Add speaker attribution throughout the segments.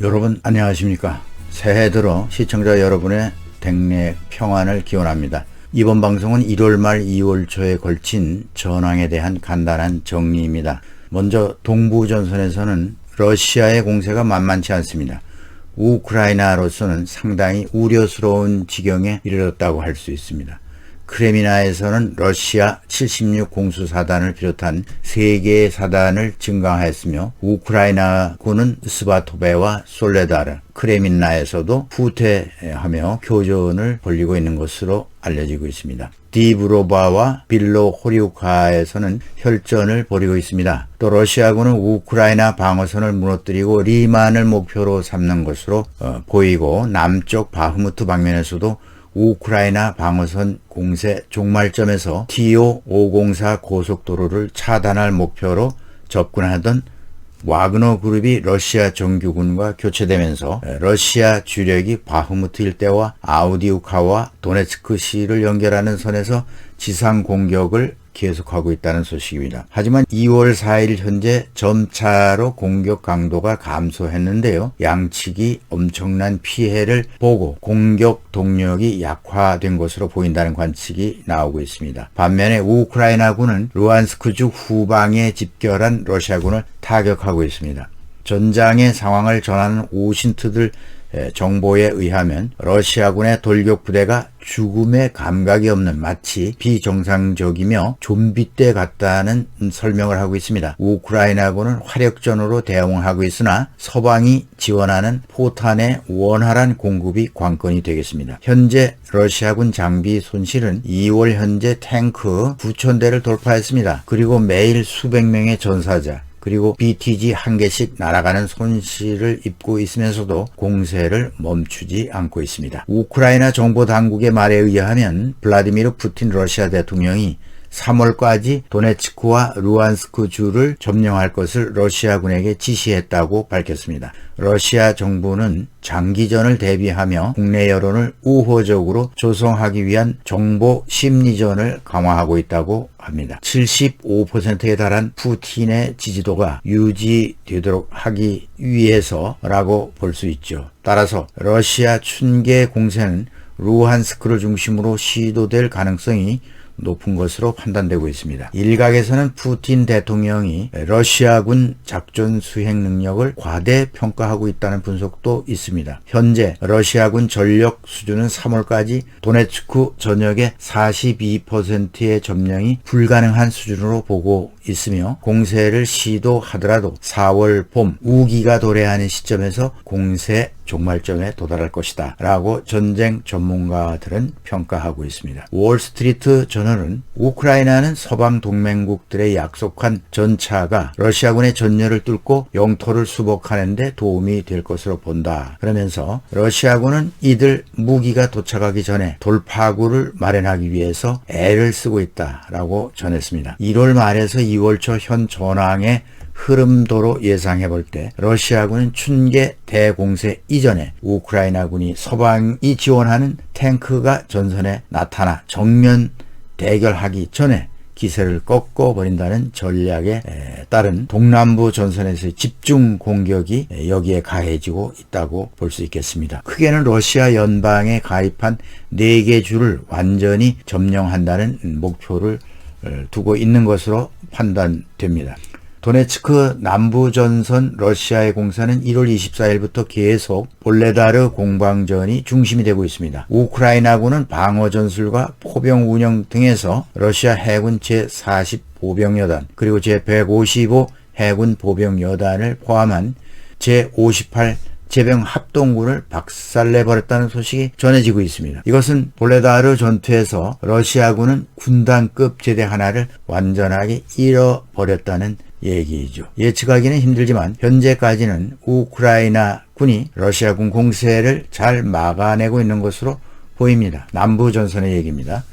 Speaker 1: 여러분 안녕하십니까? 새해 들어 시청자 여러분의 댁내 평안을 기원합니다. 이번 방송은 1월 말 2월 초에 걸친 전황에 대한 간단한 정리입니다. 먼저 동부전선에서는 러시아의 공세가 만만치 않습니다. 우크라이나로서는 상당히 우려스러운 지경에 이르렀다고 할 수 있습니다. 크레미나에서는 러시아 76 공수사단을 비롯한 3개의 사단을 증강하였으며 우크라이나군은 스바토베와 솔레다르, 크레민나에서도 후퇴하며 교전을 벌이고 있는 것으로 알려지고 있습니다. 디브로바와 빌로호리우카에서는 혈전을 벌이고 있습니다. 또 러시아군은 우크라이나 방어선을 무너뜨리고 리만을 목표로 삼는 것으로 보이고 남쪽 바흐무트 방면에서도 우크라이나 방어선 공세 종말점에서 TO-504 고속도로를 차단할 목표로 접근하던 와그너 그룹이 러시아 정규군과 교체되면서 러시아 주력이 바흐무트 일대와 아우디우카와 도네츠크시를 연결하는 선에서 지상 공격을 계속하고 있다는 소식입니다. 하지만 2월 4일 현재 점차로 공격 강도가 감소했는데요. 양측이 엄청난 피해를 보고 공격 동력이 약화된 것으로 보인다는 관측이 나오고 있습니다. 반면에 우크라이나군은 루안스크주 후방에 집결한 러시아군을 타격하고 있습니다. 전장의 상황을 전하는 오신트들 정보에 의하면 러시아군의 돌격 부대가 죽음의 감각이 없는 마치 비정상적이며 좀비떼 같다는 설명을 하고 있습니다. 우크라이나군은 화력전으로 대응하고 있으나 서방이 지원하는 포탄의 원활한 공급이 관건이 되겠습니다. 현재 러시아군 장비 손실은 2월 현재 탱크 9,000대를 돌파했습니다. 그리고 매일 수백 명의 전사자 그리고 BTG 1개씩 날아가는 손실을 입고 있으면서도 공세를 멈추지 않고 있습니다. 우크라이나 정보당국의 말에 의하면 블라디미르 푸틴 러시아 대통령이 3월까지 도네츠크와 루안스크 주를 점령할 것을 러시아군에게 지시했다고 밝혔습니다. 러시아 정부는 장기전을 대비하며 국내 여론을 우호적으로 조성하기 위한 정보 심리전을 강화하고 있다고 합니다. 75%에 달한 푸틴의 지지도가 유지되도록 하기 위해서라고 볼 수 있죠. 따라서 러시아 춘계 공세는 루한스크를 중심으로 시도될 가능성이 높은 것으로 판단되고 있습니다. 일각에서는 푸틴 대통령이 러시아군 작전 수행 능력을 과대평가하고 있다는 분석도 있습니다. 현재 러시아군 전력 수준은 3월까지 도네츠크 전역의 42%의 점령이 불가능한 수준으로 보고 있으며 공세를 시도하더라도 4월 봄 우기가 도래하는 시점에서 공세 종말점에 도달할 것이다 라고 전쟁 전문가들은 평가하고 있습니다. 월스트리트 저널은 우크라이나는 서방 동맹국들의 약속한 전차가 러시아군의 전열을 뚫고 영토를 수복하는 데 도움이 될 것으로 본다. 그러면서 러시아군은 이들 무기가 도착하기 전에 돌파구를 마련하기 위해서 애를 쓰고 있다라고 전했습니다. 1월 말에서 2월 초 현 전황의 흐름도로 예상해 볼 때 러시아군은 춘계 대공세 이전에 우크라이나군이 서방이 지원하는 탱크가 전선에 나타나 정면 대결하기 전에 기세를 꺾어버린다는 전략에 따른 동남부 전선에서의 집중 공격이 여기에 가해지고 있다고 볼 수 있겠습니다. 크게는 러시아 연방에 가입한 4개 주를 완전히 점령한다는 목표를 두고 있는 것으로 판단됩니다. 도네츠크 남부전선 러시아의 공사는 1월 24일부터 계속 볼레다르 공방전이 중심이 되고 있습니다. 우크라이나군은 방어전술과 포병 운영 등에서 러시아 해군 제45병여단 그리고 제155 해군 보병여단을 포함한 제58 제병 합동군을 박살내버렸다는 소식이 전해지고 있습니다. 이것은 볼레다르 전투에서 러시아군은 군단급 제대 하나를 완전하게 잃어버렸다는 얘기죠. 예측하기는 힘들지만 현재까지는 우크라이나 군이 러시아군 공세를 잘 막아내고 있는 것으로 보입니다. 남부전선의 얘기입니다.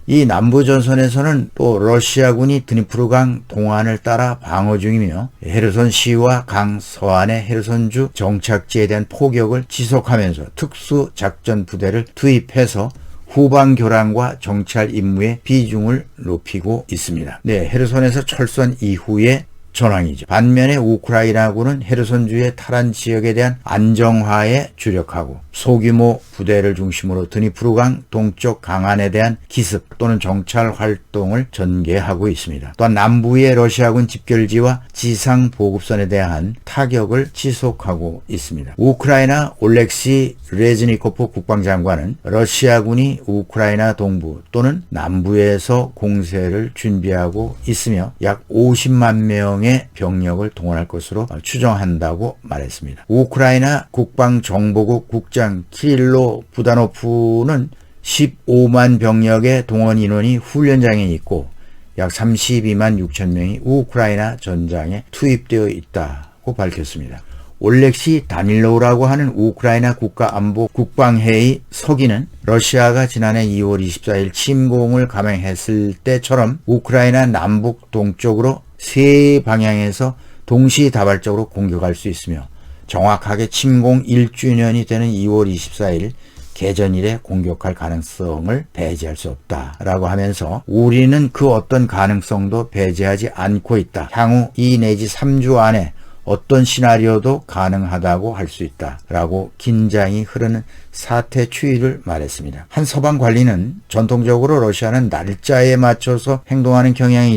Speaker 1: 이 남부전선에서는 또 러시아군이 드니프르강 동안을 따라 방어 중이며 헤르손시와 강 서안의 헤르손주 정착지에 대한 포격을 지속하면서 특수작전부대를 투입해서 후방 교란과 정찰 임무의 비중을 높이고 있습니다. 헤르손에서 철수한 이후에 전황이죠. 반면에 우크라이나군은 헤르손주의 탈환 지역에 대한 안정화에 주력하고 소규모 부대를 중심으로 드니프르강 동쪽 강안에 대한 기습 또는 정찰 활동을 전개하고 있습니다. 또한 남부의 러시아군 집결지와 지상 보급선에 대한 타격을 지속하고 있습니다. 우크라이나 올렉시 레즈니코프 국방장관은 러시아군이 우크라이나 동부 또는 남부에서 공세를 준비하고 있으며 약 50만 명의 병력을 동원할 것으로 추정한다고 말했습니다. 우크라이나 국방정보국 국장 키릴로 부다노프는 15만 병력의 동원 인원이 훈련장에 있고 약 32만 6천 명이 우크라이나 전장에 투입되어 있다고 밝혔습니다. 올렉시 다닐로우라고 하는 우크라이나 국가안보 국방회의 서기는 러시아가 지난해 2월 24일 침공을 감행했을 때처럼 우크라이나 남북 동쪽으로 세 방향에서 동시다발적으로 공격할 수 있으며 정확하게 침공 1주년이 되는 2월 24일 개전일에 공격할 가능성을 배제할 수 없다라고 하면서 우리는 그 어떤 가능성도 배제하지 않고 있다. 향후 2 내지 3주 안에 어떤 시나리오도 가능하다고 할 수 있다라고 긴장이 흐르는 사태 추이를 말했습니다. 한 서방 관리는 전통적으로 러시아는 날짜에 맞춰서 행동하는 경향이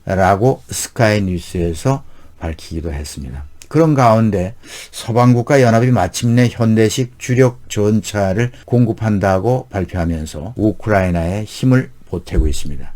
Speaker 1: 있다라고 스카이뉴스에서 밝히기도 했습니다. 그런 가운데 서방국가연합이 마침내 현대식 주력 전차를 공급한다고 발표하면서 우크라이나에 힘을 보태고 있습니다.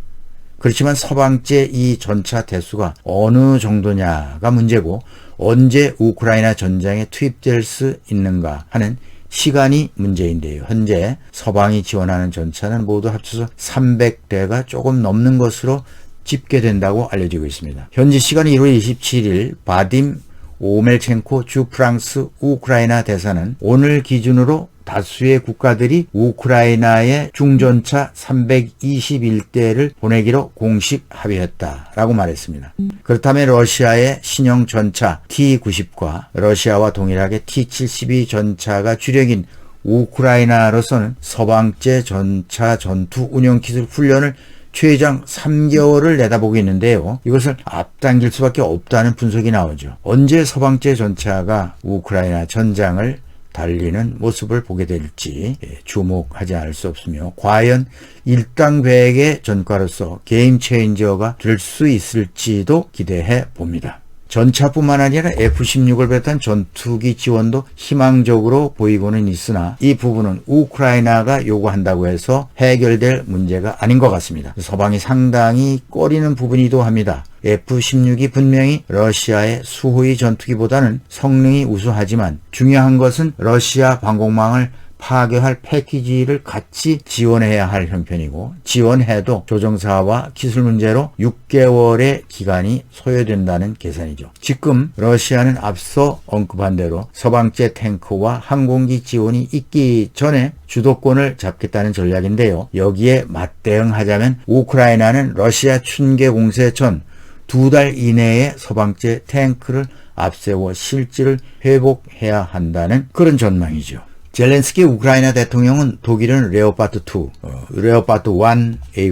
Speaker 1: 그렇지만 서방제 이 전차 대수가 어느 정도냐가 문제고 언제 우크라이나 전장에 투입될 수 있는가 하는 시간이 문제인데요. 현재 서방이 지원하는 전차는 모두 합쳐서 300대가 조금 넘는 것으로 집계된다고 알려지고 있습니다. 현지 시간 1월 27일 바딤 오멜첸코 주 프랑스 우크라이나 대사는 오늘 기준으로 다수의 국가들이 우크라이나에 중전차 321대를 보내기로 공식 합의했다라고 말했습니다. 그렇다면 러시아의 신형 전차 T-90과 러시아와 동일하게 T-72 전차가 주력인 우크라이나로서는 서방제 전차 전투 운영 기술 훈련을 최장 3개월을 내다보고 있는데요. 이것을 앞당길 수밖에 없다는 분석이 나오죠. 언제 서방제 전차가 우크라이나 전장을 달리는 모습을 보게 될지 주목하지 않을 수 없으며 과연 일당백의 전과로서 게임 체인저가 될 수 있을지도 기대해 봅니다. 전차뿐만 아니라 F-16을 비롯한 전투기 지원도 희망적으로 보이고는 있으나 이 부분은 우크라이나가 요구한다고 해서 해결될 문제가 아닌 것 같습니다. 서방이 상당히 꺼리는 부분이기도 합니다. F-16이 분명히 러시아의 수호위 전투기보다는 성능이 우수하지만 중요한 것은 러시아 방공망을 파괴할 패키지를 같이 지원해야 할 형편이고 지원해도 조정사와 기술 문제로 6개월의 기간이 소요된다는 계산이죠. 지금 러시아는 앞서 언급한 대로 서방제 탱크와 항공기 지원이 있기 전에 주도권을 잡겠다는 전략인데요. 여기에 맞대응하자면 우크라이나는 러시아 춘계 공세 전 2달 이내에 서방제 탱크를 앞세워 실질을 회복해야 한다는 그런 전망이죠. 젤렌스키 우크라이나 대통령은 독일은 레오파드 2, 레오파드 1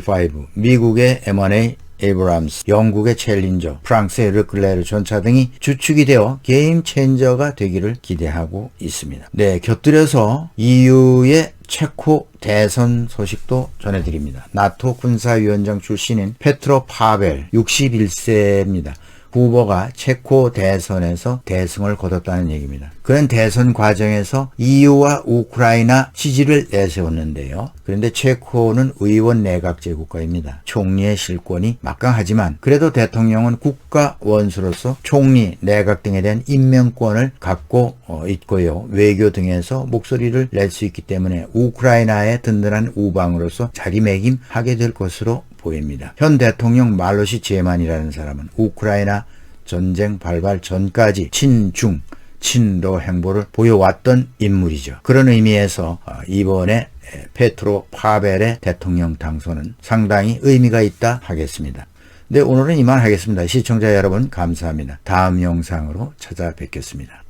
Speaker 1: A5, 미국의 M1A 에이브람스, 영국의 챌린저, 프랑스의 르클레르 전차 등이 주축이 되어 게임 체인저가 되기를 기대하고 있습니다. 네, 곁들여서 EU의 체코 대선 소식도 전해드립니다. 나토 군사위원장 출신인 페트로 파벨 61세입니다. 후보가 체코 대선에서 대승을 거뒀다는 얘기입니다. 그는 대선 과정에서 EU와 우크라이나 지지를 내세웠는데요. 그런데 체코는 의원 내각제 국가입니다. 총리의 실권이 막강하지만 그래도 대통령은 국가 원수로서 총리, 내각 등에 대한 임명권을 갖고 있고요. 외교 등에서 목소리를 낼 수 있기 때문에 우크라이나의 든든한 우방으로서 자리매김하게 될 것으로 보입니다. 현 대통령 말로시 제만이라는 사람은 우크라이나 전쟁 발발 전까지 친중, 친러 행보를 보여왔던 인물이죠. 그런 의미에서 이번에 페트로 파벨의 대통령 당선은 상당히 의미가 있다 하겠습니다. 네, 오늘은 이만 하겠습니다. 시청자 여러분 감사합니다. 다음 영상으로 찾아뵙겠습니다.